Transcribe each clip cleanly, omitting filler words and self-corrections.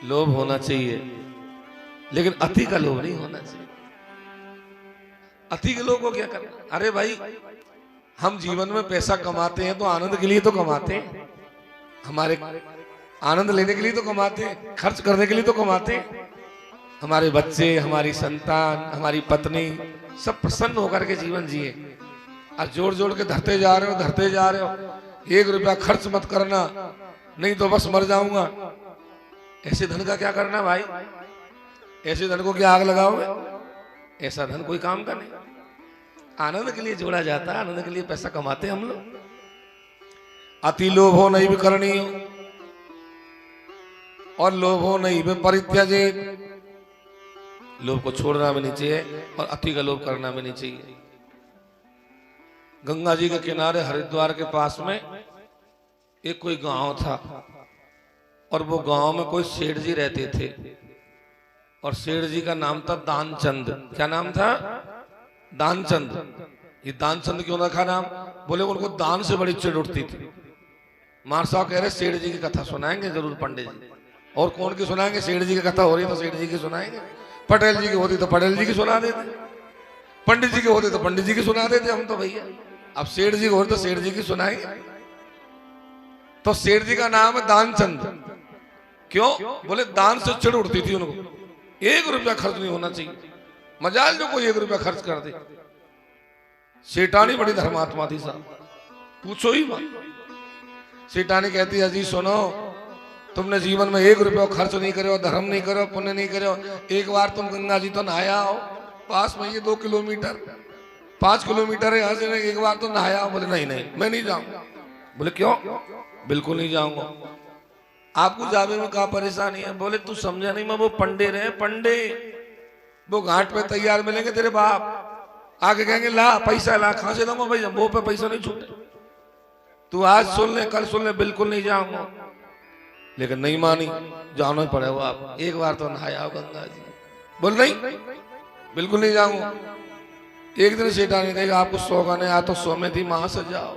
लोभ होना चाहिए, लेकिन अति का लोभ नहीं होना चाहिए। अति के लोभ को क्या करना? अरे भाई, हम जीवन में पैसा कमाते हैं तो आनंद के लिए तो कमाते हैं, हमारे आनंद लेने के लिए तो कमाते हैं, खर्च करने के लिए तो कमाते हैं। हमारे बच्चे, हमारी संतान, हमारी पत्नी सब प्रसन्न होकर के जीवन जिए। और जोड़ जोड़ के धरते जा रहे हो, धरते जा रहे हो। 1 रुपया खर्च मत करना, नहीं तो बस मर जाऊंगा। ऐसे धन का क्या करना भाई? ऐसे धन को क्या आग लगाओगे? ऐसा धन कोई काम का नहीं। आनंद के लिए जोड़ा जाता है, आनंद के लिए पैसा कमाते हैं हम लोग। अति लोभो नहीं भी करनी और लोभो नहीं भी परित्यजे। लोभ को छोड़ना भी नहीं चाहिए और अति का लोभ करना भी नहीं चाहिए। गंगा जी के किनारे हरिद्वार के पास में एक कोई गांव था और वो गांव में कोई सेठ जी रहते थे और सेठ जी का नाम था दानचंद। क्या नाम था? दानचंद। ये दानचंद क्यों रखा नाम? बोले उनको दान से बड़ी चिढ़ उठती थी। मार साहब कह रहे सेठ जी की कथा सुनाएंगे जरूर पंडित जी। और कौन की सुनाएंगे? सेठ जी की कथा हो रही तो सेठ जी की सुनाएंगे, पटेल जी की होती तो पटेल जी की सुना देते, पंडित जी की होती तो पंडित जी की सुना देते हम तो भैया। अब सेठ जी की होती तो सेठ जी की सुनाएंगे। तो सेठ जी का नाम है दानचंद। क्यों? बोले दान से चिढ़ उठती थी उनको, 1 रुपया खर्च नहीं होना चाहिए। मजाल जो कोई 1 रुपया खर्च कर दे। सेठानी बड़ी धर्मात्मा थी साहब, पूछो ही मत। सेठानी कहती है जी सुनो, तुमने जीवन में 1 रुपया खर्च नहीं करे, धर्म नहीं करे, पुण्य नहीं करे, एक बार तुम गंगा जी तो नहाया हो, पास में ये 2 किलोमीटर 5 किलोमीटर है यहाँ से, एक बार तो नहाया हो। बोले नहीं नहीं मैं नहीं जाऊंगा। बोले क्यों? बिल्कुल नहीं जाऊंगा। आपको जावे में क्या परेशानी है? बोले तू समझा नहीं, मैं वो पंडे रहे पंडे, वो घाट पे तैयार मिलेंगे तेरे बाप, आगे कहेंगे ला पैसा ला, कहां से दूंगा भाई, वो पे पैसा नहीं छूटे। तू आज सुन ले, कल सुन ले, बिल्कुल नहीं जाऊंगा। लेकिन नहीं मानी, जाना ही पड़ेगा। आप एक बार तो नहाया हो गंगा जी। बोल नहीं बिल्कुल नहीं जाऊंगा। एक दिन सेठा ने कहा आपको 100 गाने आ तो 100 में थी, वहां से जाओ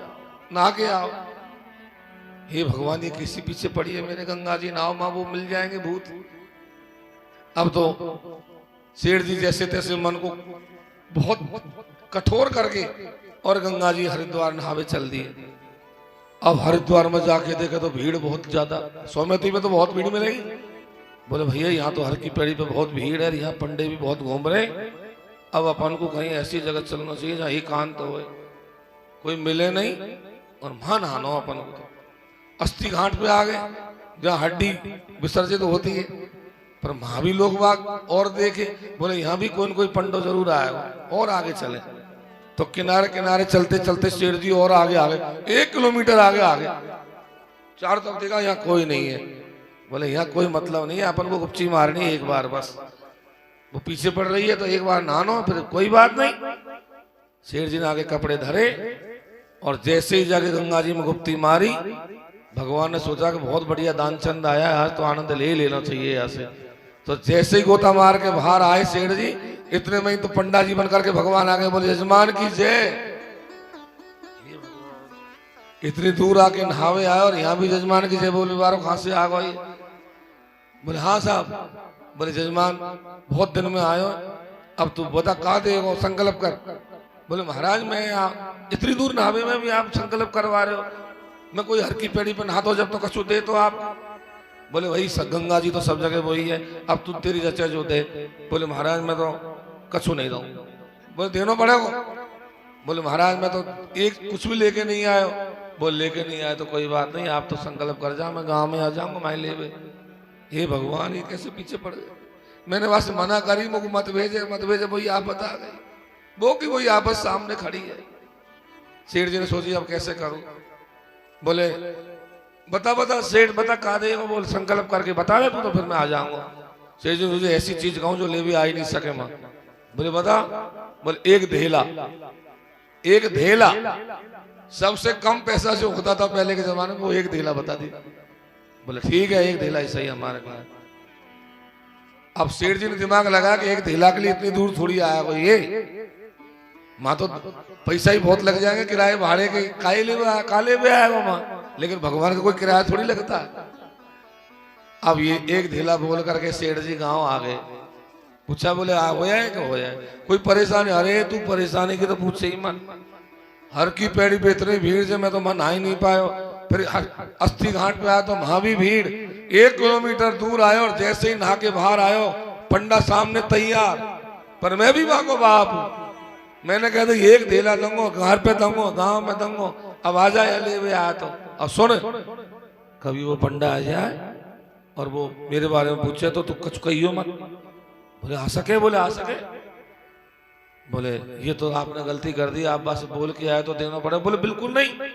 नहा के आओ। हे भगवान, ये किसी पीछे पड़ी है मेरे गंगा जी, नाव माँ वो मिल जाएंगे भूत। अब तो सेठ जी जैसे तैसे मन को बहुत कठोर करके और गंगा जी हरिद्वार नहावे चल दिए। अब हरिद्वार में जाके देखे तो भीड़ बहुत ज्यादा। सोमवती में तो बहुत भीड़ मिलेगी। बोले भैया यहाँ तो हर की पेड़ी पे बहुत भीड़ है, यहाँ पंडे भी बहुत घूम रहे। अब अपन को कहीं ऐसी जगह चलना चाहिए जहाँ एकांत हो, कोई मिले नहीं और वहां नहाना हो अपन को। अस्थि घाट पे आ गए जहाँ हड्डी विसर्जित होती है, पर वहां भी लोग बाग और देखे। बोले यहाँ भी कोई न कोई पंडो जरूर आएगा, और आगे चले। तो किनारे किनारे चलते चलते शेर जी और आगे आ गए, 1 किलोमीटर आगे आ गए। चारों तरफ देखा यहाँ कोई नहीं है। बोले यहाँ कोई मतलब नहीं है, अपन को गुपची मारनी है एक बार बस। वो पीछे पड़ रही है तो एक बार नहानो, फिर कोई बात नहीं। शेर जी ने आगे कपड़े धरे और जैसे ही जाके गंगा जी में गुप्ती मारी, भगवान ने सोचा कि बहुत बढ़िया दानचंद आया है, आज तो आनंद ले लेना चाहिए यहाँ से। तो जैसे ही गोता मार के बाहर आए सेठ जी, इतने में ही तो पंडा जी बनकर के भगवान आ गए। बोले यजमान की जय। इतनी दूर आके नहावे आए और यहाँ भी यजमान की जय बोले, बारो कहां से आ गए? बोले हाँ साहब। बोले यजमान बहुत दिन में आयो, अब तू बता कहा देगा, संकल्प कर। बोले महाराज मैं इतनी दूर नहावे में भी आप संकल्प करवा रहे हो, मैं कोई हर की पेड़ी पे नहाता हूं, जब तो कछु दे तो आप। बोले वही गंगा जी तो सब जगह वही है, अब तू तेरी रचा जो दे। बोले महाराज मैं तो कछु नहीं दूंगा। बोले देना पड़ेगा। बोले महाराज मैं तो एक कुछ भी लेके नहीं आयो। बोले लेके नहीं आए तो कोई बात नहीं, आप तो संकल्प कर जा, मैं गांव में आ जाऊंगा मैं ले। हे भगवान, ये कैसे पीछे पड़ गए? मैंने वहां से मना करी, मुझे मत भेजे वही आप बता गई, वो की वही आपस सामने खड़ी है। सेठ जी ने सोची अब कैसे करूं। बोले बता सेठ बता कहा देगा। बोल संकल्प करके बता दे तू, तो फिर मैं आ जाऊंगा। सेठ जी तुझे ऐसी चीज कहूं जो ले भी आ ही नहीं सके मां। बोले बता। बोले एक धेला सबसे कम पैसा जो होता था पहले के जमाने में, वो 1 धेला बता दी। बोले ठीक है 1 धेला ऐसा ही हमारे पास। अब सेठ जी ने दिमाग लगा कि 1 धेला के लिए इतनी दूर थोड़ी आया कोई, ये माँ तो पैसा ही बहुत लग जाएंगे किराए भाड़े के, काले में आएगा माँ। लेकिन भगवान का कोई किराया थोड़ी लगता है। अब ये एक ढीला बोल करके सेठ जी गांव आ गए। पूछा, बोले आ होया है क्या होया है, कोई परेशानी? अरे तू परेशानी की तो पूछे ही मन, हर की पेड़ी पे इतनी भीड़ से मैं तो मन आ ही नहीं पायो। फिर अस्थि घाट पे आया तो वहां भी भीड़, 1 किलोमीटर दूर आयो और जैसे ही नहा के बाहर आयो पंडा सामने तैयार, पर मैं भी भागो बाप। मैंने कहा था एक ढेला दूंगो, घर पे दूंगो, गांव में दूंगो, अब आ जाए ले हुए आया तो। अब सुन, कभी वो पंडा आ जाए और वो मेरे बारे में पूछे तो तू कुछ कहियो मत। बोले आ सके, बोले आ सके। बोले ये तो आपने गलती कर दी, आप बस बोल के आए तो देना पड़े। बोले बिल्कुल नहीं,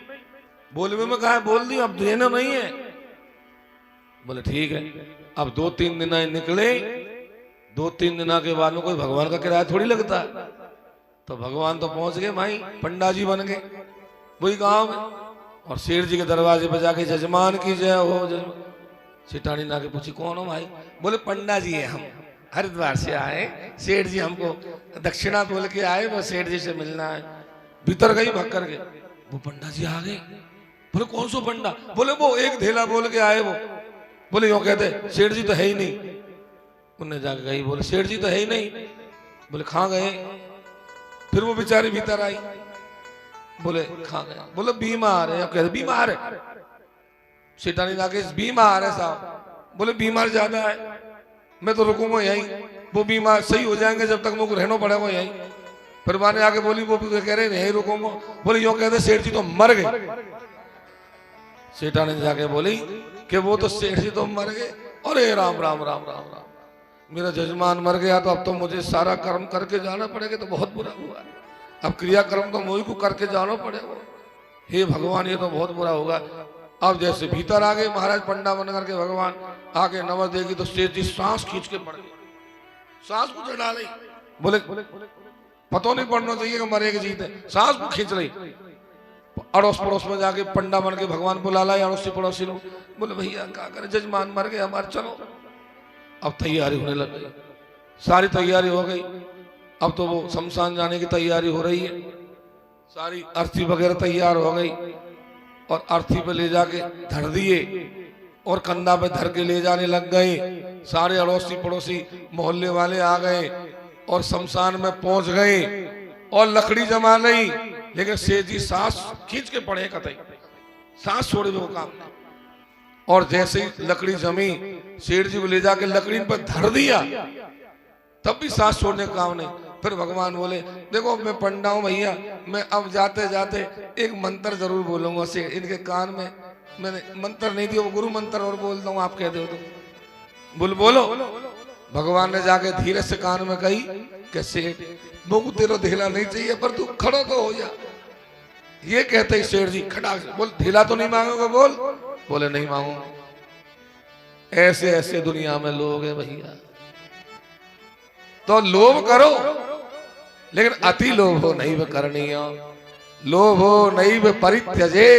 बोलवे में कहा बोल दी, अब देना नहीं है। बोले ठीक है। अब 2-3 दिन निकले, 2-3 दिन के बाद में कोई भगवान का किराया थोड़ी लगता है, तो भगवान तो पहुंच गए भाई, पंडा जी बन गए वही गांव में। और शेर जी के दरवाजे पे जाके जजमान की जय हो। सिटानी ना के पूछी कौन हो भाई? बोले पंडा जी है, हम हरिद्वार से आए, सेठ जी हमको दक्षिणा बोल के आए, वो सेठ जी से मिलना है। भीतर गई भाग करके, वो पंडा जी आ गए। बोले कौन सो पंडा? बोले वो एक ढेला बोल के आए वो। बोले यूं कहते सेठ जी तो है ही नहीं। उन्हें जाके गई, बोले सेठ जी तो है ही नहीं। बोले कहाँ गए? फिर वो बेचारी भीतर आई, बोले कहाँ गए? बोले बीमार है। कहते बीमार है? सेठानी लाके बीमार है साहब। बोले बीमार ज्यादा है, मैं तो रुकूंगा यहीं, वो बीमार सही हो जाएंगे जब तक मुझको रहना पड़ेगा यहीं। फिर माने आके बोली, वो कह रहे यहीं रुकूंगा। बोले यूं कहते सेठ जी तो मर गए। सेठानी जाके बोली कि वो तो सेठ जी तो मर गए। अरे राम राम राम राम राम, मेरा जजमान मर गया तो अब तो मुझे सारा कर्म करके जाना पड़ेगा, तो बहुत बुरा हुआ। अब क्रियाक्रम तो मुझे को करके जाना पड़ेगा। हे भगवान ये तो बहुत बुरा होगा। अब जैसे भीतर आ गए महाराज पंडा बन करके भगवान, आके नमस देगी तो सेठ जी सांस खींच के पड़ गए, सांस को चढ़ा ली। बोले पता नहीं पड़ना चाहिए कि मरे के जीते, सांस को खींच रही। अड़ोस पड़ोस में जाके पंडा बन के भगवान बुला ला, अड़ोसी पड़ोसी लोग। बोले भैया क्या करे, जजमान मर गए हमारे, चलो। अब तैयारी होने लग गई, सारी तैयारी हो गई। अब तो वो शमशान जाने की तैयारी हो रही है, सारी अर्थी वगैरह तैयार हो गई। और अर्थी पे ले जाके धर दिए और कंधा पे धर के ले जाने लग गए। सारे अड़ोसी पड़ोसी मोहल्ले वाले आ गए और शमशान में पहुंच गए और लकड़ी जमा नहीं, लेकिन सेठ जी सांस खींच के पड़े, कतई सांस छोड़े वो काम नहीं। और जैसे ही लकड़ी जमी, सेठ जी को ले जाके लकड़ी पर धर दिया, तब भी सांस छोड़ने का काम नहीं। फिर भगवान बोले देखो मैं पंडा हूं भैया, मैं अब जाते जाते एक मंत्र जरूर बोलूंगा। से इनके कान में मैंने मंत्र नहीं दिया, वो गुरु मंत्र और बोलता हूँ, आप कह दो तो बोलो। भगवान ने जाके धीरे से कान में कही कि सेठ मुझको तेरा ढीला नहीं चाहिए, पर तू खड़ा तो हो जा। ये कहते ही सेठ जी खड़ा बोल, ढीला तो नहीं मांगोगे? बोल। बोले नहीं मांगूंगा। ऐसे ऐसे दुनिया में लोग हैं भैया। तो लोभ करो, लेकिन अति लोभ हो नहीं करनीय, लोभ हो नहीं परित्यजे।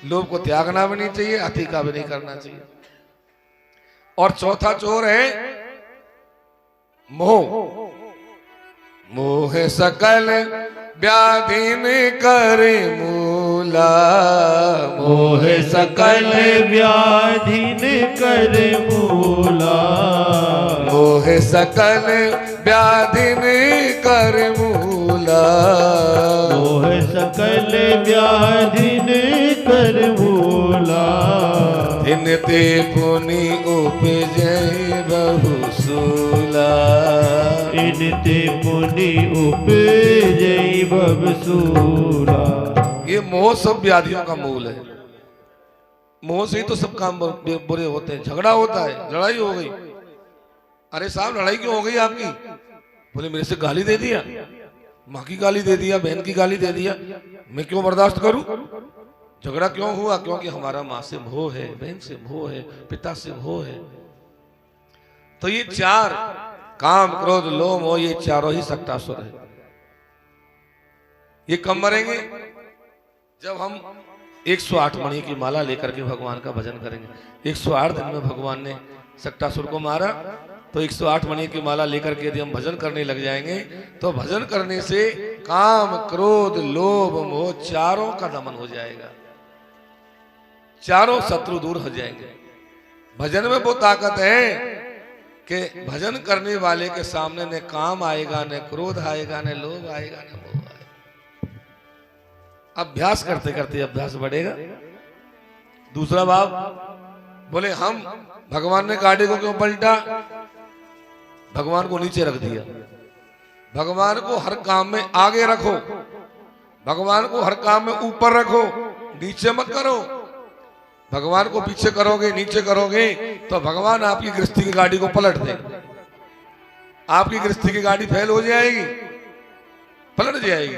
लोभ को त्यागना भी नहीं चाहिए, अति का भी नहीं करना चाहिए। और चौथा चोर है मोह। मोह सकल व्याधिन करे मूला, मोह सकल व्याधिन करे मूला। मोह सकल व्याधिन करे मूला। मोह सकल व्याधिन करे मूला। दिन ते पुनि उपजै बहुसूला। इनते पुनि उपजै बहुसूला। ये मोह सब व्याधियों का मूल है। मोह से ही तो सब काम बुरे होते हैं। झगड़ा होता है, लड़ाई हो गई, अरे साहब लड़ाई क्यों हो गई आपकी? बोले मेरे से गाली दे दिया, माँ की गाली दे दिया, बहन की गाली दे दिया, मैं क्यों बर्दाश्त करूं? झगड़ा क्यों हुआ? क्योंकि हमारा माँ से मोह है, बहन से मोह है, पिता से मोह है। तो ये चार काम क्रोध लोभ मोह, ये चारों ही सक्टासुर है। ये कब मरेंगे? जब हम 108 मणि की माला लेकर के भगवान का भजन करेंगे। 108 दिन में भगवान ने सक्टासुर को मारा, तो 108 मणि की माला लेकर के यदि हम भजन करने लग जाएंगे तो भजन करने से काम क्रोध लोभ मोह चारों का दमन हो जाएगा, चारों शत्रु दूर हो जाएंगे। भजन में वो ताकत है कि भजन करने वाले के सामने न काम आएगा, न क्रोध आएगा, न लोभ आएगा, न मोह आएगा। अभ्यास करते करते अभ्यास बढ़ेगा। दूसरा भाव, बोले हम भगवान ने गाड़ी को क्यों पलटा? भगवान को नीचे रख दिया। भगवान को हर काम में आगे रखो, भगवान को हर काम में ऊपर रखो, नीचे मत करो। भगवान को पीछे करोगे, नीचे करोगे तो भगवान आपकी गृहस्थी की गाड़ी को पलट देंगे। आपकी गृहस्थी की गाड़ी फेल हो जाएगी, पलट जाएगी।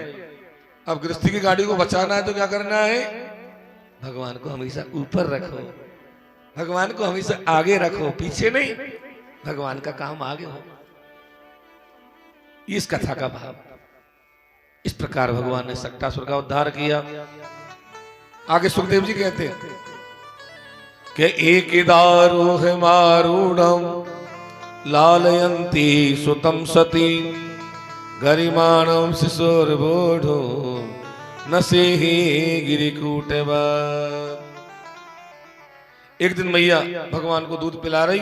अब गृहस्थी की गाड़ी को बचाना है तो क्या करना है? भगवान को हमेशा ऊपर रखो, भगवान को हमेशा आगे रखो, पीछे नहीं। भगवान का काम आगे हो। इस कथा का भाव। इस प्रकार भगवान ने सक्टासुर का उद्धार किया। आगे सुखदेव जी कहते हैं कि एक दारोह मारूढ़म लालयंती सुतम सती गरिमाणम शिशोर्बोढो नसे ही गिरिकूटवा। एक दिन मैया भगवान को दूध पिला रही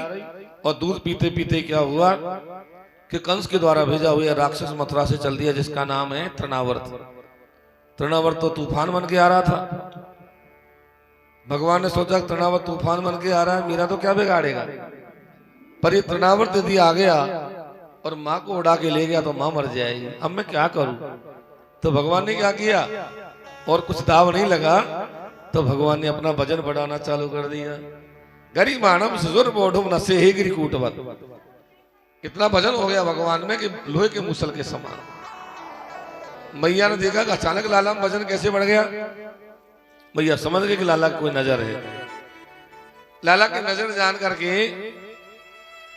और दूध पीते पीते क्या हुआ कि कंस के द्वारा भेजा हुआ राक्षस मथुरा से चल दिया, जिसका नाम है तृणावर्त। तृणावर्त तो तूफान बन के आ रहा था। भगवान ने सोचा तृणावर्त तूफान बन के आ रहा है, मेरा तो क्या बिगाड़ेगा। पर ये तृणावर्त यदि आ गया और माँ को उड़ा के ले गया तो माँ मर जाएगी, अब मैं क्या करूं। तो भगवान ने क्या किया, और कुछ दाव नहीं लगा तो भगवान ने अपना वजन बढ़ाना चालू कर दिया। गरिमाणम शिशुर्बोढुम नसे ही गिरिकूटवत। इतना वजन हो गया भगवान में कि लोहे के मूसल के समान। मैया ने देखा कि अचानक लाला में वजन कैसे बढ़ गया। मैया समझ गई कि लाला की कोई नजर है। लाला की नजर जान करके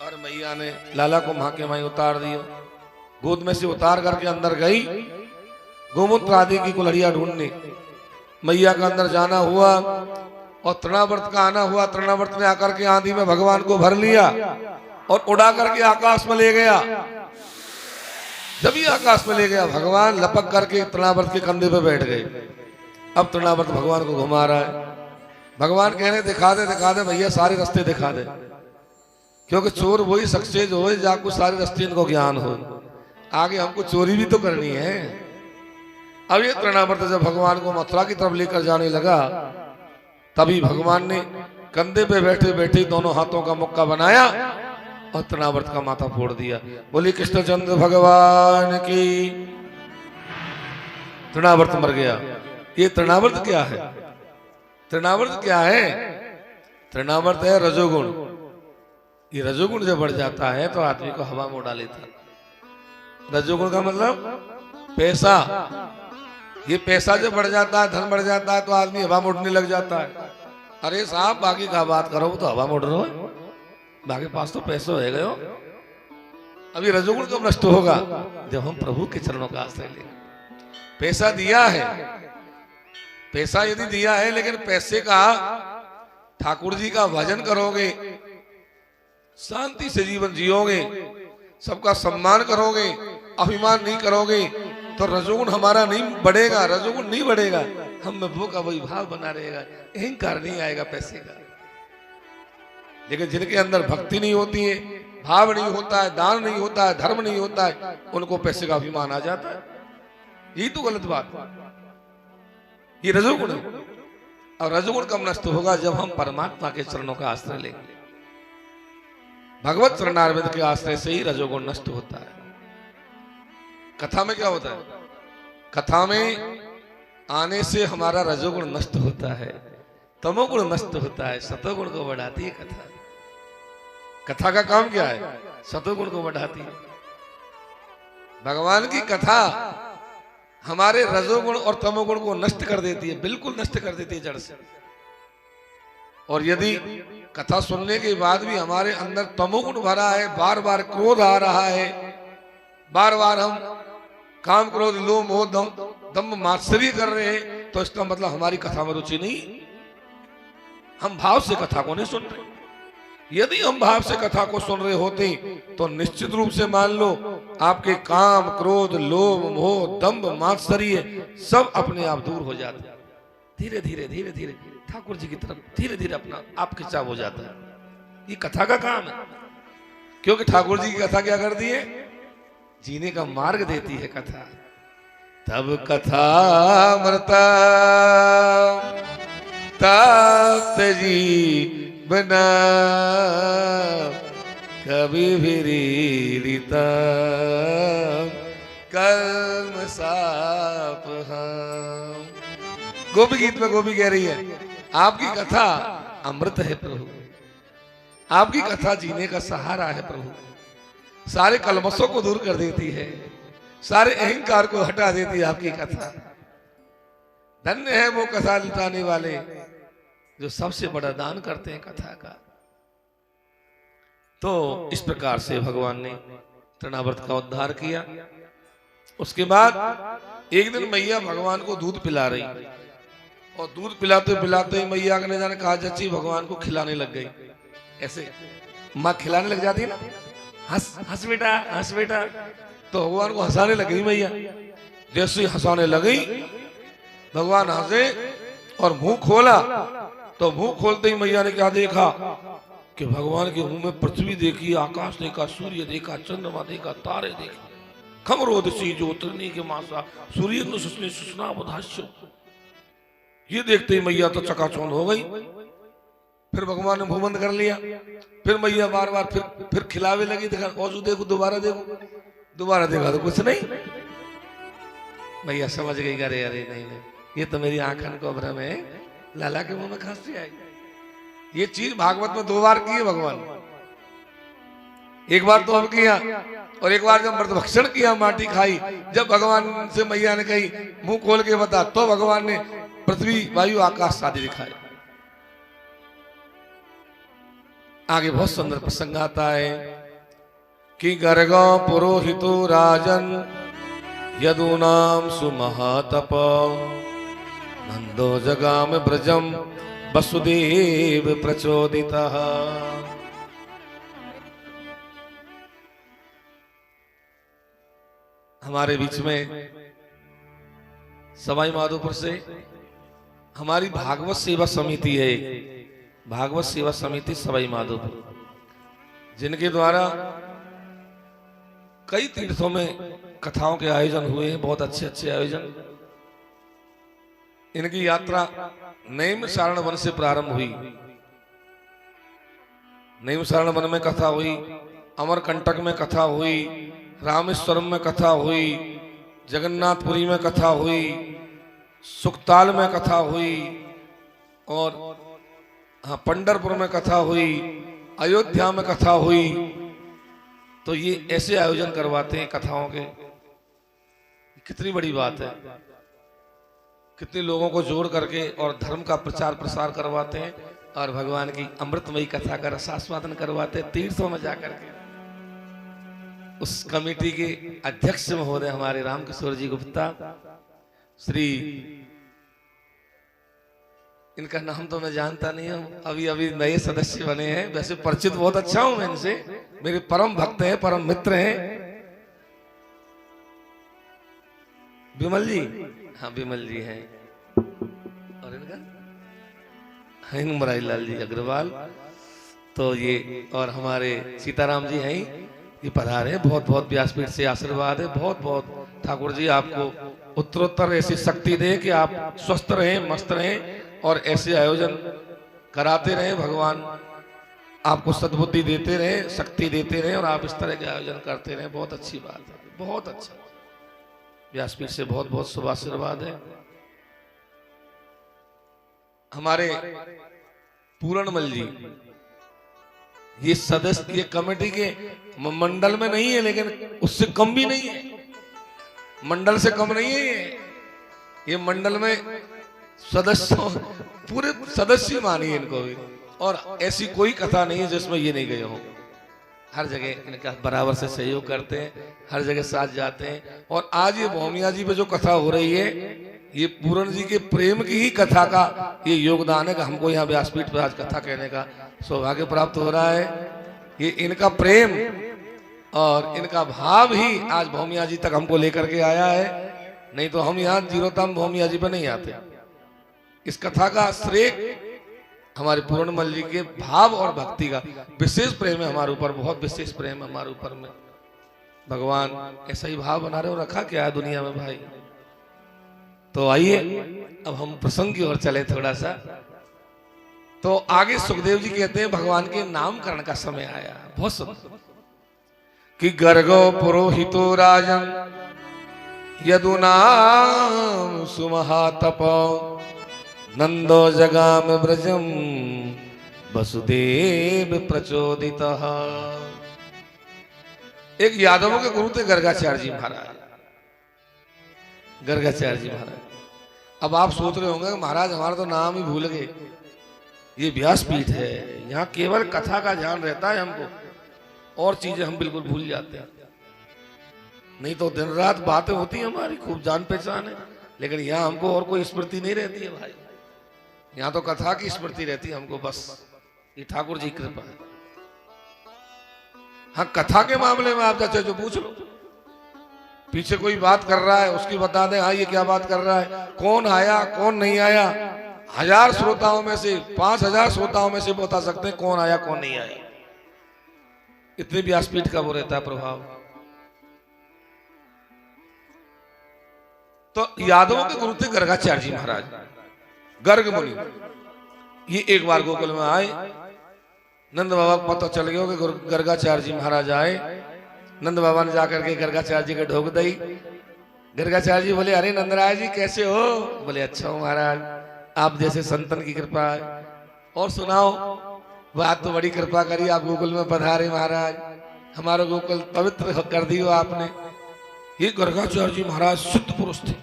और मैया ने लाला को मां के माई उतार दिया। गोद में से उतार करके अंदर गई गोमूत्र आदि की कुल्हड़ियां ढूंढने। मैया का अंदर जाना हुआ और तृणावर्त का आना हुआ। तृणावर्त ने आकर के आंधी में भगवान को भर लिया और उड़ा करके आकाश में ले गया। जब ही आकाश में ले गया भगवान लपक करके तृणावर्त के कंधे पे बैठ गए। अब तृणावर्त भगवान को घुमा रहा है। भगवान कह रहे दिखा दे भैया, सारे रास्ते दिखा दे, क्योंकि चोर वही सक्सेस हो जाको सारे रास्ते इनको ज्ञान हो। आगे हमको चोरी भी तो करनी है। अब ये तृणावर्त जब भगवान को मथुरा की तरफ लेकर जाने लगा, तभी भगवान ने कंधे पे बैठे बैठे दोनों हाथों का मुक्का बनाया और तृणावर्त का माथा फोड़ दिया। बोली कृष्णचंद्र भगवान की। तृणावर्त मर गया। ये तृणावर्त क्या है? तृणावर्त क्या है? तृणावर्त है रजोगुण। ये रजोगुण जब बढ़ जाता है तो आदमी को हवा में उड़ा लेता है। रजोगुण का मतलब पैसा। ये पैसा जब बढ़ जाता है, धन बढ़ जाता है तो आदमी हवा में उड़ने लग जाता है। अरे साहब बाकी का बात करो, तो हवा में उड़ रहे हो, बाकी पास तो पैसे हो गए हो। अभी रजोगुण कब नष्ट होगा? जब हम प्रभु के चरणों का आश्रय लेंगे। पैसा दिया है, पैसा यदि दिया है, लेकिन पैसे का ठाकुर जी का भजन करोगे, शांति से जीवन जियोगे, सबका सम्मान करोगे, अभिमान नहीं करोगे, तो रजोगुण हमारा नहीं बढ़ेगा। रजोगुण नहीं बढ़ेगा, हम में वो का वही भाव बना रहेगा, अहंकार नहीं आएगा पैसे का। लेकिन जिनके अंदर भक्ति नहीं होती है, भाव नहीं होता है, दान नहीं होता है, धर्म नहीं होता है, उनको पैसे का अभिमान आ जाता है। यही तो गलत बात। ये रजोगुण है। और रजोगुण कब नष्ट होगा? जब हम परमात्मा के चरणों का आश्रय लेंगे। भगवत चरणारविंद के आश्रय से ही रजोगुण नष्ट होता है। कथा में क्या होता है? कथा में आने से हमारा रजोगुण नष्ट होता है, तमोगुण नष्ट होता है, सतोगुण को बढ़ाती है कथा। कथा का काम क्या है? सतोगुण को बढ़ाती है। भगवान की कथा हमारे रजोगुण और तमोगुण को नष्ट कर देती है, बिल्कुल नष्ट कर देती है जड़ से। और यदि कथा सुनने के बाद भी हमारे अंदर तमोगुण भरा है, बार बार क्रोध आ रहा है, बार बार हम काम क्रोध लोभ मोह दम्भ मात्सर्य कर रहे हैं, तो इसका मतलब हमारी कथा में रुचि नहीं, हम भाव से कथा को नहीं सुन रहे। यदि हम भाव से कथा को सुन रहे होते तो निश्चित रूप से मान लो आपके काम क्रोध लोभ मोह दम्भ मात्सर्य सब अपने आप दूर हो जाते। धीरे धीरे ठाकुर जी की तरफ धीरे धीरे अपना आप खिंचाव हो जाता है। ये कथा का काम है, क्योंकि ठाकुर जी की कथा क्या करती है, जीने का मार्ग देती है कथा। तब कथा मरता तप्त जी बना कभी भी रीता कर्म साप। गोपी गीत में गोपी कह रही है आपकी कथा अमृत है प्रभु, आपकी कथा जीने का सहारा है प्रभु, सारे कलमशों को दूर कर देती है, सारे अहंकार को हटा देती है आपकी कथा। धन्य है वो कथा लुटाने वाले जो सबसे बड़ा दान करते हैं कथा का। तो इस प्रकार से भगवान ने तृणावर्त का उद्धार किया। उसके बाद एक दिन मैया भगवान को दूध पिला रही, और दूध पिलाते पिलाते ही मैया ने जाने कहा जच्ची भगवान को खिलाने लग गई। ऐसे माँ खिलाने लग जाती है ना, हंस हंस बेटा हंस बेटा, तो भगवान को हंसाने लग गई मैया। जैसे हंसाने लगी भगवान हंसे और मुंह खोला, तो मुंह खोलते ही मैया ने क्या देखा कि भगवान के मुंह में पृथ्वी देखी, आकाश देखा, सूर्य देखा, चंद्रमा देखा, तारे देखे। खमरोदसी ज्योतिर्नी के मासा सूर्य सुषना बधाश्य। ये देखते ही मैया तो चकाचौंध हो गई। फिर भगवान ने मुंह बंद कर लिया। फिर मैया बार बार फिर खिलावे लगी, देखा औजू देखो, दोबारा देखो, दोबारा देखा तो कुछ नहीं। मैया समझ गई, अरे अरे नहीं नहीं, ये तो मेरी आंखन को भ्रम है, लाला के मुंह में खांसी आई। ये चीज भागवत में 2 बार की है भगवान, एक बार तो अब किया, और एक बार जब मृत भक्षण किया, माटी खाई, जब भगवान से मैया ने कही मुंह खोल के बता, तो भगवान ने पृथ्वी वायु आकाश आदि दिखाए। आगे बहुत सुंदर प्रसंग आता है कि गर्गो पुरोहितो राजन यदूनाम सुमहातप नंदो जगाम ब्रजम वसुदेव प्रचोदितः। हमारे बीच में सवाई माधोपुर से हमारी भागवत सेवा समिति है, भागवत सेवा समिति सवाई माधोपुर, जिनके द्वारा कई तीर्थों में कथाओं के आयोजन हुए हैं, बहुत अच्छे अच्छे आयोजन। इनकी यात्रा नैमिषारण्य वन से प्रारंभ हुई। नैमिषारण्य वन में कथा हुई, अमरकंटक में कथा हुई, रामेश्वरम में कथा हुई, जगन्नाथपुरी में कथा हुई, सुखताल में कथा हुई, और हाँ पंढरपुर में कथा हुई, अयोध्या में कथा हुई। तो ये ऐसे आयोजन करवाते हैं कथाओं के, कितनी बड़ी बात है, कितने लोगों को जोड़ करके और धर्म का प्रचार प्रसार करवाते हैं, और भगवान की अमृतमयी कथा का रसास्वादन करवाते हैं तीर्थों में जाकर के। उस कमेटी के अध्यक्ष महोदय हमारे रामकिशोर जी गुप्ता श्री, इनका नाम तो मैं जानता नहीं हूं, अभी अभी नए सदस्य बने हैं, वैसे परिचित बहुत अच्छा हूं मैं इनसे, मेरे परम भक्त हैं, परम मित्र हैं। विमल जी, हाँ विमल जी हैं, और इनका मुरारी लाल जी अग्रवाल, तो ये, और हमारे सीताराम जी हैं, ये पधारे। बहुत बहुत व्यासपीठ से आशीर्वाद है, बहुत बहुत ठाकुर जी आपको उत्तरोत्तर ऐसी शक्ति दे कि आप स्वस्थ रहें, मस्त रहें, और ऐसे आयोजन कराते रहें। भगवान आपको सद्बुद्धि देते रहे, शक्ति देते रहे, और आप इस तरह के आयोजन करते रहे। बहुत अच्छी बात है, बहुत अच्छा। व्यासपीठ से बहुत बहुत शुभ आशीर्वाद है। हमारे पूरणमल जी, ये सदस्य, ये कमेटी के मंडल में नहीं है, लेकिन उससे कम भी नहीं है, मंडल से कम नहीं है ये मंडल में सदस्यों, पूरे सदस्य मानिए इनको भी। और ऐसी कोई कथा नहीं है जिसमें ये नहीं गए हो, हर जगह इनका बराबर से सहयोग करते हैं, हर जगह साथ जाते हैं। और आज ये भौमिया जी पे जो कथा हो रही है, ये पूरण जी के प्रेम की ही कथा का ये योगदान है कि हमको यहाँ व्यासपीठ पर आज कथा कहने का सौभाग्य प्राप्त हो रहा है। ये इनका प्रेम और इनका भाव ही आज भौमिया जी तक हमको लेकर के आया है, नहीं तो हम यहाँ जीरोतम भौमिया जी पर नहीं आते। इस कथा का श्रेय हमारे पूर्णमल जी के भाव और भक्ति का विशेष प्रेम है हमारे ऊपर, बहुत विशेष प्रेम है हमारे ऊपर में। भगवान ऐसा ही भाव बना रहे हो, रखा क्या है दुनिया में भाई। तो आइए अब हम प्रसंग की ओर चले थोड़ा सा। तो आगे सुखदेव जी कहते हैं भगवान के नामकरण का समय आया। बहुत सुंदर कि गर्गो पुरोहितो राजन यदुनाम सुमहातप नंदो जगाम ब्रजम वसुदेव प्रचोदितः। एक यादवों के गुरु थे गर्गाचार्य जी महाराज। गर्गाचार्य जी महाराज। अब आप सोच रहे होंगे महाराज हमारा तो नाम ही भूल गए, ये व्यासपीठ है, यहाँ केवल कथा का ध्यान रहता है हमको, और चीजें हम बिल्कुल भूल जाते हैं। नहीं तो दिन रात बातें होती हैं हमारी, खूब जान पहचान है, लेकिन यहाँ हमको और कोई स्मृति नहीं रहती है भाई। यहाँ तो कथा की स्मृति रहती है हमको बस। ये ठाकुर जी की कृपा है। हाँ, कथा के मामले में आप चाहे जो पूछ लो, पीछे कोई बात कर रहा है उसकी बता दें, हाँ ये क्या बात कर रहा है, कौन आया कौन नहीं आया। 1000 श्रोताओं में से 5000 श्रोताओं में से बता सकते हैं कौन आया कौन नहीं आया। इतने व्यासपीठ का वो रहता है प्रभाव। तो यादवों के गुरु थे गर्गाचार्य जी महाराज, गर्ग मुनि। ये एक बार गोकुल में आए, नंद बाबा को पता चल गया कि गर्गाचार्य जी महाराज आए। नंद बाबा ने जाकर के गर्गाचार्य जी को ढोक दी। गर्गाचार्य जी बोले अरे नंदराय जी कैसे हो? बोले अच्छा हो महाराज, आप जैसे संतन की कृपा है। और सुनाओ, बात तो बड़ी कृपा करी, आप गोकुल में पधारे महाराज, हमारा गोकुल पवित्र कर दियो आपने। ये गर्गाचार्य जी महाराज सिद्ध पुरुष थे,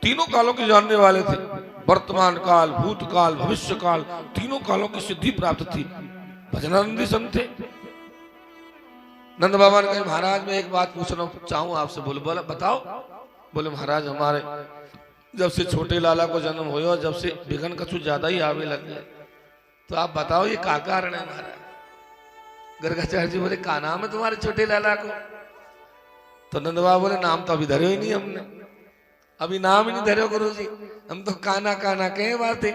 तीनों कालों के जानने वाले थे। वर्तमान काल, भूतकाल, भविष्य काल, तीनों कालों की सिद्धि प्राप्त थी। भजनानंदी संत थे। नंद बाबा ने कहा महाराज मैं एक बात पूछना चाहूं आपसे। बोले बोला बताओ। बोले महाराज हमारे जब से छोटे लाला को जन्म हुआ, जब से विघन कछु ज्यादा ही आवे लग गए, तो आप बताओ ये क्या कारण है महाराज। गर्गाचार्य जी बोले का नाम है तुम्हारे छोटे लाला को? तो नंद बाबा बोले नाम तो अभी धरे ही नहीं हमने, अभी नाम ही नहीं धरे गुरु जी, हम तो काना काना कहे बातें।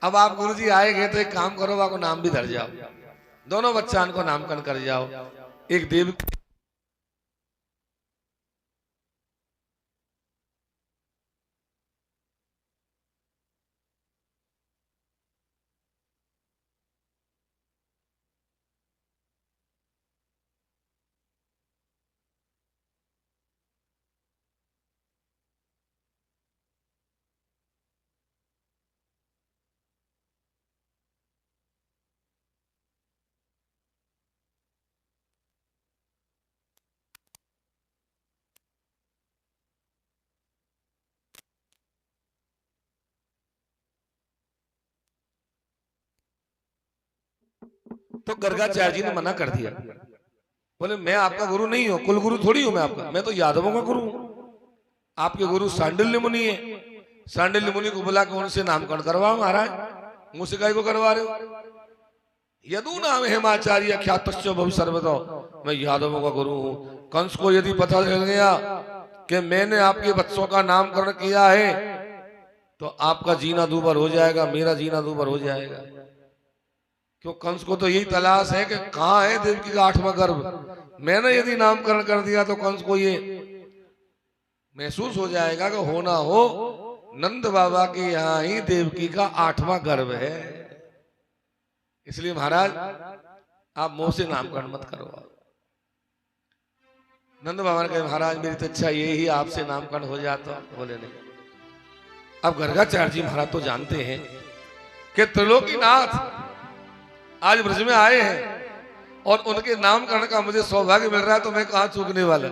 अब आप गुरु जी आए गए तो एक काम करो, आपको नाम भी धर जाओ, दोनों बच्चान को नामकरण कर जाओ। एक देव तो गर्गाचार्य जी ने मना कर दिया। बोले मैं आपका गुरु नहीं हूं, कुल गुरु थोड़ी हूं मैं आपका, मैं तो यादवों का गुरु हूं। आपके गुरु सांडिल्य मुनि है, सांडिल्य मुनि को बुला के उनसे नामकरण करवाओ महाराज। मुझसे काय को करवा रहे हो? यदु नाम हेमाचार्य ख्यातश्च भव सर्वतो, मैं यादवों का गुरु हूं। कंस को यदि पता चल गया कि मैंने आपके बच्चों का नामकरण किया है तो आपका जीना दूभर हो जाएगा, मेरा जीना दूभर हो जाएगा। क्यों कंस को तो यही तलाश है कि कहाँ है देवकी का 8वां गर्भ। मैंने यदि नामकरण कर दिया तो कंस को ये महसूस हो जाएगा कि हो ना हो नंद बाबा के यहाँ ही देवकी का 8वां गर्भ है। इसलिए महाराज आप मुंह से नामकरण मत करो। नंद बाबा ने कहा महाराज मेरी तो इच्छा यही ही आपसे नामकरण हो जाता। बोले नहीं। अब गर्गाचार्य जी महाराज तो जानते हैं कि त्रिलोकीनाथ आज ब्रज में आए हैं और उनके नामकरण का मुझे सौभाग्य मिल रहा है, तो मैं कहां चूकने वाला।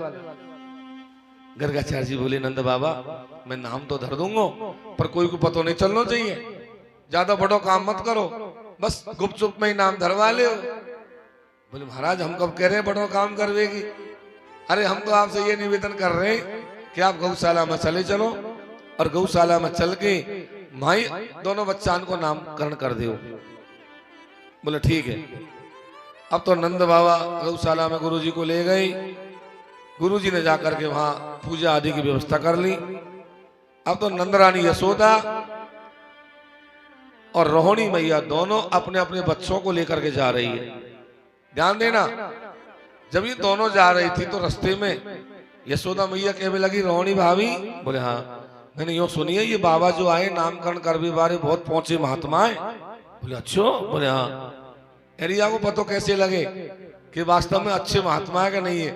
गर्गाचार्य जी बोले नंद बाबा मैं नाम तो धर दूंगा, पर कोई को पता नहीं चलना चाहिए, ज्यादा बड़ो काम मत करो, बस गुपचुप में ही नाम धरवा ले। बोले महाराज हम कब कह रहे हैं बड़ो काम करवेगी? अरे हम तो आपसे ये निवेदन कर रहे हैं कि आप गौशाला में चले चलो और गौशाला में चल के माई दोनों बच्चान को नामकरण कर दो। बोले ठीक है। अब तो नंद बाबा गौशाला में गुरुजी को ले गए। गुरुजी ने जाकर के वहां पूजा आदि की व्यवस्था कर ली। अब तो नंदरानी यशोदा और रोहिणी मैया दोनों अपने अपने बच्चों को लेकर के जा रही है। ध्यान देना, जब ये दोनों जा रही थी तो रास्ते में यशोदा मैया कहने लगी, रोहिणी भाभी। बोले हाँ। मैंने यूं सुनिए, ये बाबा जो आए नामकरण कर भी बारे बहुत पहुंचे महात्मा है। बोले अच्छा। बोले हाँ। एरिया को पता कैसे लगे कि वास्तव में अच्छे महात्मा है कि नहीं है?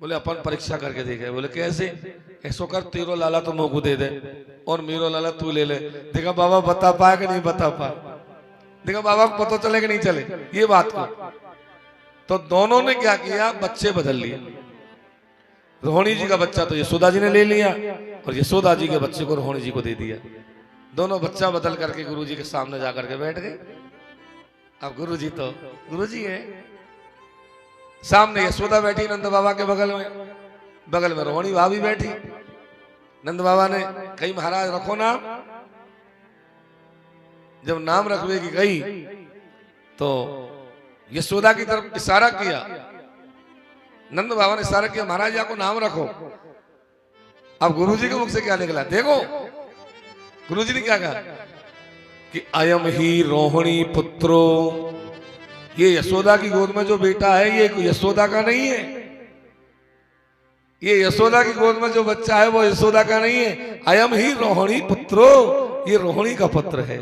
बोले अपन परीक्षा करके देखे। बोले कैसे? ऐसो कर, तेरो लाला तो मोकू दे दे और मेरो लाला तू ले ले, देखा बाबा बता पाए कि नहीं बता पाए, देखा बाबा को पता चले कि नहीं चले ये बात को। तो दोनों ने क्या किया, बच्चे बदल लिए। रोहिणी जी का बच्चा तो यशोदा जी ने ले लिया और यशोदा जी के बच्चे को रोहिणी जी को दे दिया। दोनों बच्चा बदल करके गुरु जी के सामने जाकर के बैठ गए। अब गुरु जी तो गुरु जी है, सामने यशोदा बैठी नंद बाबा के बगल में रोहिणी भाभी बैठी। नंद बाबा ने कही महाराज रखो नाम। जब नाम रखवे की गई तो यशोदा की तरफ इशारा किया। नंद बाबा ने इशारा किया, महाराज आपको नाम रखो। अब गुरुजी के मुख से क्या निकला देखो। गुरुजी ने क्या कहा कि अयम ही रोहिणी पुत्रो, ये यशोदा की गोद में जो बेटा है ये यशोदा का नहीं है। ये यशोदा की गोद में जो बच्चा है वो यशोदा का नहीं है। अयम ही रोहिणी पुत्रो, ये रोहिणी का पुत्र है।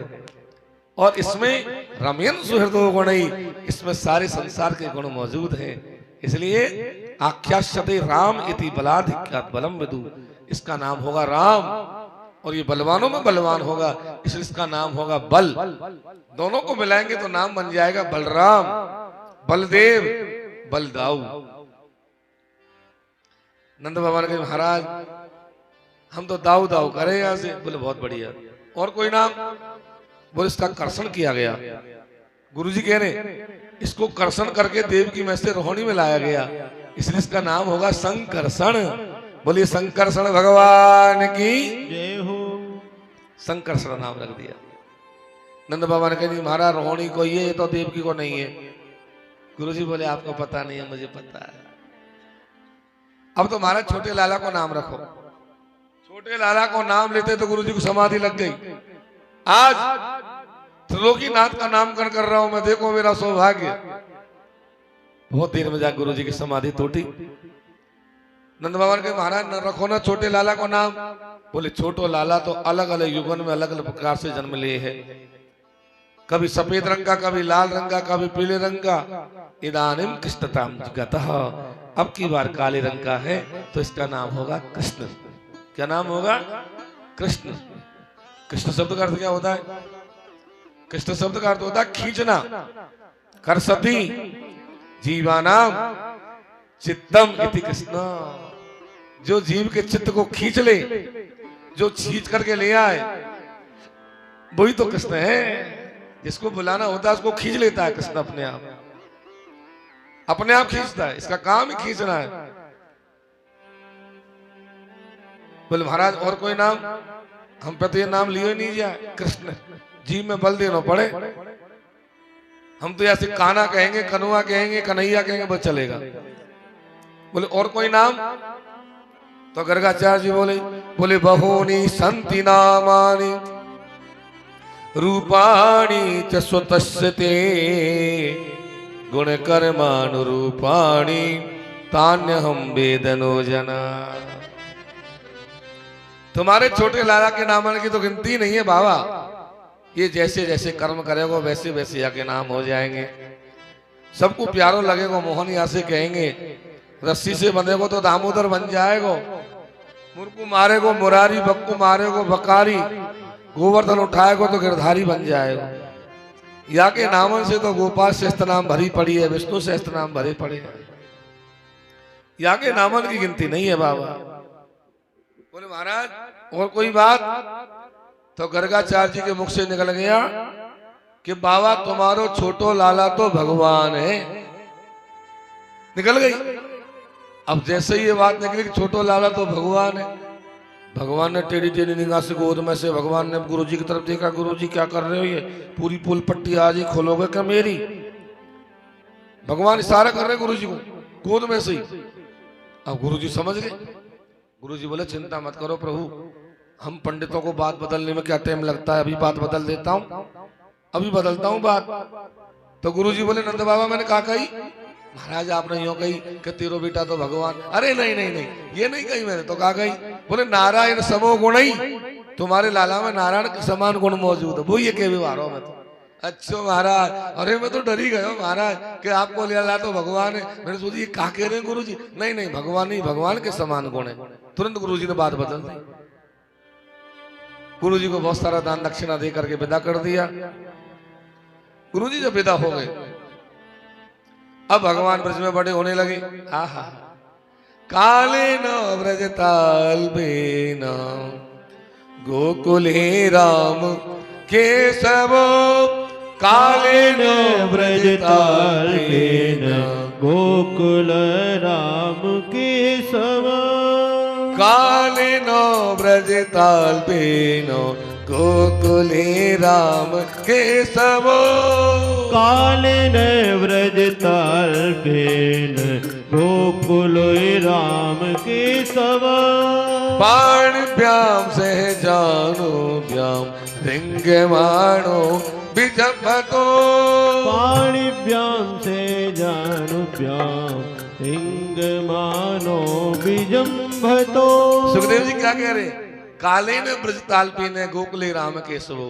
और इसमें रमयन सुहृदो गुणई, इसमें सारे संसार के गुण मौजूद हैं। इसलिए आख्यास्यते राम इति बलाधिक्यात् बलम विदु, इसका नाम होगा राम और ये बलवानों में बलवान होगा, इसलिए इसका नाम होगा बल। दोनों को मिलाएंगे तो नाम बन जाएगा बलराम, बलदेव, बलदाऊ। नंद बाबा ने कहा महाराज हम तो दाऊ दाऊ करे यहां से। बोले बहुत बढ़िया, और कोई नाम? बोले इसका कर्षण किया गया। गुरुजी कह रहे इसको कर्षण करके देव की में से रोहिणी में लाया गया, इसलिए इसका नाम होगा संकर्षण। बोलिए संकर्षण भगवान की जय हो। संकर्षण नाम रख दिया। नंद बाबा ने कहा महाराज रोहिणी को ये तो देवकी को नहीं है। गुरुजी बोले आपको पता नहीं है, मुझे पता है। अब तो महाराज छोटे लाला को नाम रखो। छोटे लाला को नाम लेते तो गुरुजी को समाधि लग गई। आज त्रिलोकीनाथ का नामकरण कर रहा हूं मैं, देखो मेरा सौभाग्य। बहुत देर में जाकर गुरुजी की समाधि टूटी। नंद बाबा ने कहा महाराज न रखो ना छोटे लाला को नाम। बोले छोटो लाला तो अलग अलग युगन में अलग अलग प्रकार से जन्म लिए है, कभी सफेद रंग का, कभी लाल रंग का, कभी पीले रंग का। इदानीम कृष्णताम जगतः, अब की बार काले रंग का है तो इसका नाम होगा कृष्ण। क्या नाम होगा? कृष्ण। कृष्ण शब्द का अर्थ क्या होता है? कृष्ण शब्द का अर्थ होता है खींचना। करसती जीवानाम चित्तम इति कृष्ण, जो जीव के चित्त को खींच ले, जो खींच करके ले आए वही तो कृष्ण है। जिसको बुलाना होता है उसको खींच लेता है कृष्ण अपने आप, अपने आप खींचता है, इसका काम ही खींचना है। बोले महाराज और कोई नाम? हम पे तो ये नाम लिए नहीं जाए, कृष्ण जीव में बल देना पड़े। हम तो ऐसे काना कहेंगे, कनुआ कहेंगे, कन्हैया कहेंगे, बस चलेगा। बोले और कोई नाम? तो गर्गाचार्य जी बोले बहूनि संति नामानि रूपाणि च स्वतस्य ते गुण कर्मानुरूपाणि तान्यहं वेदनो जना। तुम्हारे छोटे लाला के नाम की तो गिनती नहीं है बाबा। ये जैसे जैसे कर्म करेगा वैसे वैसे जाके नाम हो जाएंगे। सबको प्यारो लगेगा, मोहन यहाँ से कहेंगे। रस्सी से बंधेगो तो दामोदर बन जाएगो, मुर्कू मारेगो मुरारी, बक्कू मारेगो बकारी, गोवर्धन उठाएगो तो गिरधारी बन जाएगा। या के नामन से तो गोपाल सहस्त्र नाम भरी पड़ी है, विष्णु सहस्त्र नाम भरे पड़े हैं। या के नामन की गिनती नहीं है बाबा। बोले महाराज और कोई बात? तो गर्गाचार्य जी के मुख से निकल गया कि बाबा तुम्हारो छोटो लाला तो भगवान है। निकल गई। अब जैसे ही ये बात निकली कि छोटो लाला तो भगवान है, भगवान ने टेढ़ी टेढ़ी निगाह से गोद में से भगवान ने गुरुजी की तरफ देखा। गुरुजी क्या कर रहे हो? ये पूरी पुल पट्टी आज ही खोलोगे क्या मेरी? भगवान इशारा कर रहे गुरुजी को गोद में से ही। अब गुरुजी समझ गए। गुरुजी बोले चिंता मत करो प्रभु, हम पंडितों को बात बदलने में क्या टाइम लगता है, अभी बात बदल देता हूँ, अभी बदलता हूँ बात। तो गुरुजी बोले नंद बाबा मैंने कहा कही? महाराज आपने यूं कही कि तेरो बेटा तो भगवान। अरे नहीं नहीं नहीं, ये नहीं कही मैंने, तो कहा कही? बोले नारायण समो गुण ही, तुम्हारे लाला में नारायण के समान गुण मौजूद है, वो ये कह व्यवहारों में। तो अच्छा महाराज, अरे मैं तो डर ही गया महाराज कि आपको लाला तो भगवान है। मैंने सोची ये क्या कह रहे हैं गुरुजी? नहीं नहीं, भगवान ही भगवान के समान गुण है। तुरंत गुरुजी ने बात बदल दी। गुरुजी को बहुत सारा दान दक्षिणा दे करके विदा कर दिया। गुरुजी जब विदा हो गए, अब भगवान ब्रज में बड़े होने लगे। आहा, काले न ब्रज ताल बेन गोकुले राम केशव, काले न ब्रज ताल बेन गोकुल राम केशव, काले न ब्रज ताल बेन गोकुले राम केशव, काले न ब्रज ताल बेन गोकुल राम केशव, पाणिभ्याम सहजानो व्याम रिंगमाणो बिजपतो, पाणिभ्याम से जानुभ्याम रिंगमानो बिजंभतो। सुखदेव जी क्या कह रहे? काले ने ब्रज तालपी ने गोकुले राम केशव।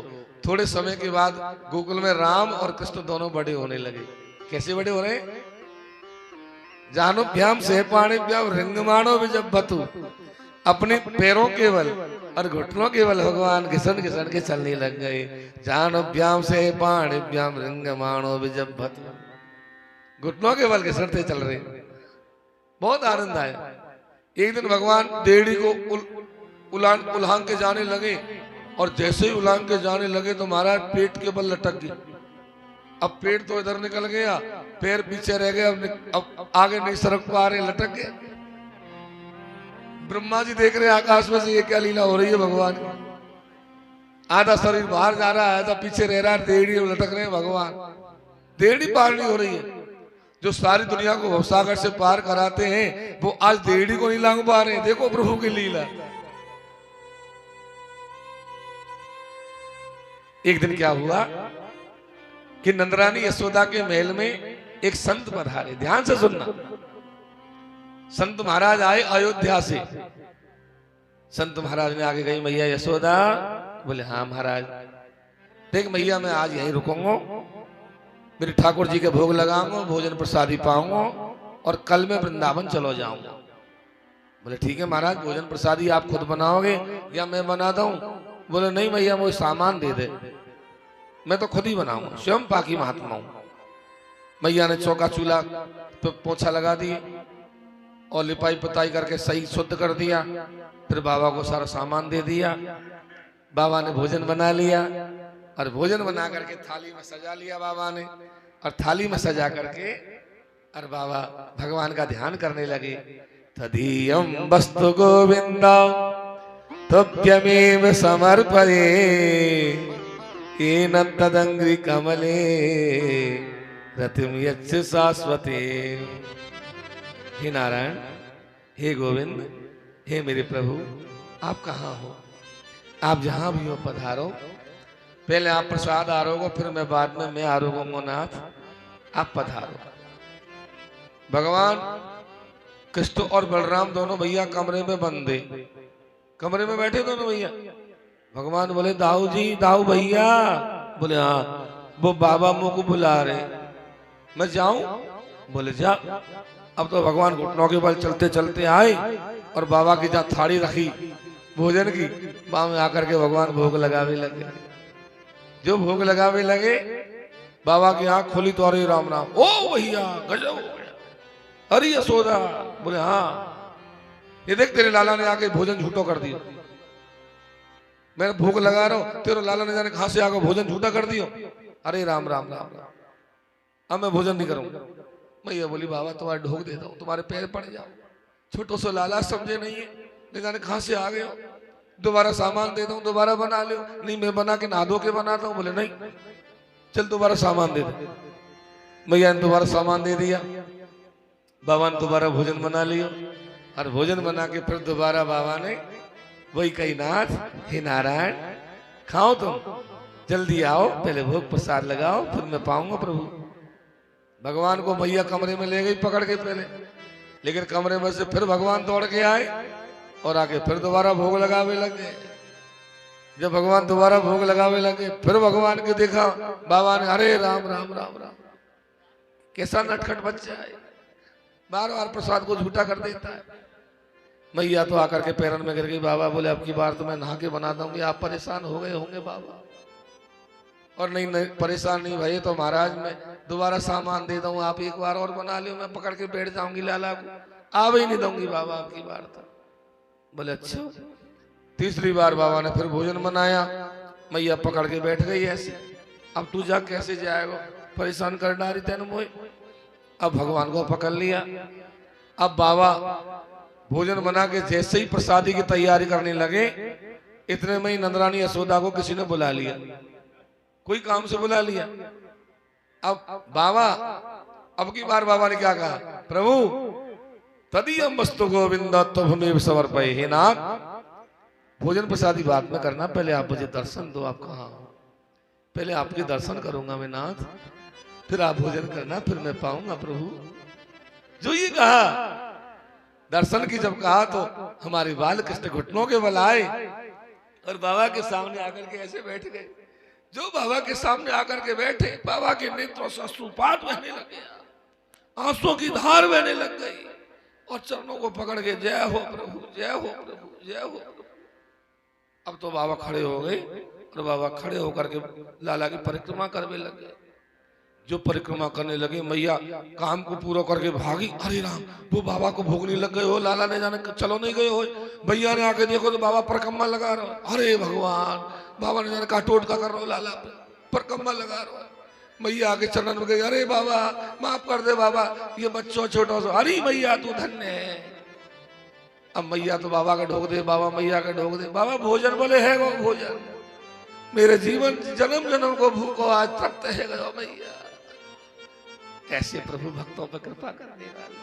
थोड़े समय के बाद गोकुल में राम और कृष्ण दोनों बड़े होने लगे। कैसे बड़े हो रहे? जानुभ्याम से पाणिभ्याम रिंगमाणो बिजंभतो, अपने पैरों के बल और घुटनों के बल भगवान घिसन घिसन के चलने लग गए। जानुभ्याम से पाणिभ्याम रिंगमाणो बिजंभतो, घुटनों के बल घिसनते चल रहे, बहुत आनंद आया। एक दिन भगवान देड़ी को उलांग के जाने लगे, और जैसे ही उलांग के जाने लगे तो महाराज पेट के बल लटक गए। अब पेट तो इधर निकल गया, पैर पीछे रह गए, अब आगे नहीं सरक पा रहे, लटक गए। ब्रह्मा जी देख रहे हैं आकाश में से ये क्या लीला हो रही है भगवान की। आधा शरीर बाहर जा रहा है, आधा पीछे रह रहा है, देड़ी लटक रहे हैं भगवान। देड़ी पार नहीं हो रही है। जो सारी दुनिया को भवसागर से पार कराते हैं वो आज देड़ी को नहीं लांग पा रहे। देखो प्रभु की लीला। एक दिन क्या हुआ कि नंदरानी यशोदा के महल में एक संत पधारे। ध्यान से सुनना, संत महाराज आए अयोध्या से। संत महाराज ने आगे गई, मैया यशोदा। बोले हाँ महाराज। देख मैया, मैं आज यहीं रुकूंगा, मेरे ठाकुर जी के भोग लगाऊंगा, भोजन प्रसादी पाऊंगा, और कल मैं वृंदावन चलो जाऊंगा। बोले ठीक है महाराज, भोजन प्रसादी आप खुद बनाओगे या मैं बना दूं? बोले नहीं मैया, मुझे सामान दे दे, मैं तो खुद ही बनाऊंगा, स्वयं पाकी महात्मा हूं। मैया ने चौका चूल्हा पे पोछा लगा दिए और लिपाई पुताई करके सही शुद्ध कर दिया। फिर बाबा को सारा सामान दे दिया। बाबा ने भोजन बना लिया, और भोजन बना करके थाली में सजा लिया बाबा ने, और थाली में सजा करके और बाबा भगवान का ध्यान करने लगे। तदीयम वस्तु गोविंदा तप्यमेव समर्पये येन तदंग्रि कमले रतिम यच्छ शाश्वते। हे नारायण, हे गोविंद, हे मेरे प्रभु, आप कहाँ हो? आप जहां भी हो पधारो। पहले आप प्रसाद आरोगो, फिर मैं बाद में मैं आरोगूंगा नाथ, आप पधारो। भगवान कृष्ण और बलराम दोनों भैया कमरे में बंदे, कमरे में बैठे दोनों भैया। भगवान बोले दाऊ जी, दाऊ भैया। बोले हाँ। वो बाबा मुंह को बुला रहे, मैं जाऊं? बोले जा। अब तो भगवान घुटनों के बल चलते चलते आए, और बाबा की जहाँ थाली रखी भोजन की, वहां में आकर के भगवान भोग लगावे लगे। जो भोग लगावे लगे, बाबा की आंख खोली तो अरे राम राम, ओ भैया गजब हो गया, अरे यशोदा। बोले हाँ, ये देख तेरे लाला ने आके भोजन झूठो कर दिया। मैं भोग लगा रहा हूं, तेरे लाला ने जाने कहां से आकर भोजन झूठा कर दियो। अरे राम राम राम राम, अब मैं भोजन नहीं करूंगा। मैया बोली बाबा तुम्हारे ढोक देता हूँ, तुम्हारे पैर पड़ जाओ। छोटो सो लाला समझे नहीं है, नहीं जाने कहां से आ गए हो। दोबारा सामान देता हूँ, दोबारा बना लो। नहीं मैं बना के नहा धो के बनाता हूँ। बोले नहीं, चल दोबारा सामान दे दे। मैया ने दोबारा सामान दे दिया। बाबा ने दोबारा भोजन बना लिया, और भोजन बना के फिर दोबारा बाबा ने वही कही नाथ, हे नारायण खाओ तुम, जल्दी आओ, पहले भोग प्रसाद लगाओ, फिर मैं पाऊंगा प्रभु। भगवान को मैया कमरे में ले गई पकड़ के पहले, लेकिन कमरे में से फिर भगवान दौड़ के आए और आके फिर दोबारा भोग लगावे लगे। जब भगवान दोबारा भोग लगावे लगे, फिर भगवान के देखा बाबा ने, अरे राम राम राम राम, कैसा नटखट बच्चा है, बार बार प्रसाद को झूठा कर देता है। मैया तो आकर के पैरन में गिर गई। बाबा बोले अब की बार तो मैं नहा के बना दूंगी, आप परेशान हो गए होंगे बाबा। और नहीं नहीं परेशान नहीं भाई, तो महाराज मैं दोबारा सामान दे दूं, आप एक बार और बना लियो, मैं पकड़ के बैठ जाऊंगी लाला को, आवे ही नहीं दूंगी बाबा अब की बार तो। बोले अच्छा। तीसरी बार बाबा ने फिर भोजन बनाया, मैया पकड़ के बैठ गई ऐसे, अब तू जा कैसे जाएगा, परेशान कर डाली तेन मोए। अब भगवान को पकड़ लिया। अब बाबा भोजन बना के जैसे ही प्रसादी की तैयारी करने लगे, इतने में ही नंदरानी यशोदा को किसी ने बुला लिया, कोई काम से बुला लिया। अब बाबा, अब की बार बाबा ने क्या कहा, प्रभु तदीयम वस्तु गोविंद तुभमेव समर्पये। हे नाथ, भोजन प्रसादी बाद में करना, पहले आप मुझे दर्शन दो। आप कहाँ हो, पहले आपके दर्शन करूंगा मैं नाथ, फिर आप भोजन करना, फिर मैं पाऊंगा प्रभु। जो ये कहा, दर्शन की जब कहा तो हमारे बाल कृष्ण घुटनों के बल आए और बाबा के सामने आकर के ऐसे बैठ गए। जो बाबा के सामने आकर के बैठे, बाबा के नेत्रों से अश्रुपात बहने लगे, आंसुओं की धार बहने लग गई और चरणों को पकड़ के जय हो प्रभु, जय हो प्रभु, जय हो प्रभु। अब तो बाबा खड़े हो गए और बाबा खड़े होकर के लाला की परिक्रमा करने लगे। जो परिक्रमा करने लगे, मैया काम को पूरा करके भागी। अरे राम, वो बाबा को भोगने लग गए हो, लाला ने जाने चलो नहीं गए हो। भैया ने आके देखो तो बाबा परिक्रमा लगा रहे हो। अरे भगवान, बाबा ने जाने का टोटका कर रहे हो, लाला परिक्रमा लगा रहे हो। मैया आके चरण में गई, अरे बाबा माफ कर दे बाबा, ये बच्चों छोटों से, अरे मैया तू धन्य है। अब मैया तो बाबा का ढोक दे, बाबा मैया का ढोक दे। बाबा भोजन बोले है वो भोजन, मेरे जीवन जन्म जन्म को भूखो आज तृप्त है गयो मैया। ऐसे प्रभु भक्तों पर कृपा करने वाले।